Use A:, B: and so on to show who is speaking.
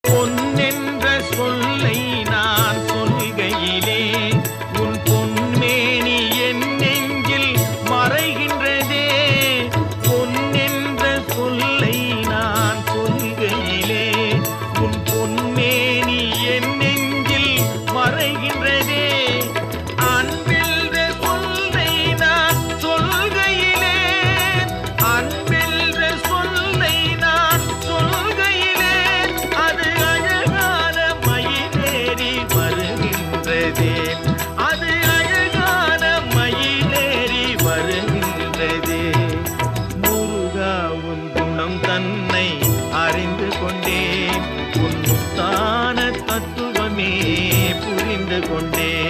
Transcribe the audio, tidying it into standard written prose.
A: பொன்னென்ற சொல்லை நான் சொல்கையிலே உன் பொன்மேனி என் நெஞ்சில் மறைகின்றதே. பொன்னென்ற சொல்லை நான் சொல்கையிலே உன் பொன்மேனி என் நெஞ்சில் மறைகின்றதே. அன்பென்ற சொல்லை நான் சொல்கையிலே அன்பென்ற சொல்லை நான் சொல்கையிலே அது அழகான மயிலேறி வருகின்றதே. அது அழகான மயிலேறி வருகின்றதே. முருகா உன் குணம் தன்னை அறிந்து கொண்டேன். உன் முத்தான தத்துவமே புரிந்து கொண்டேன்.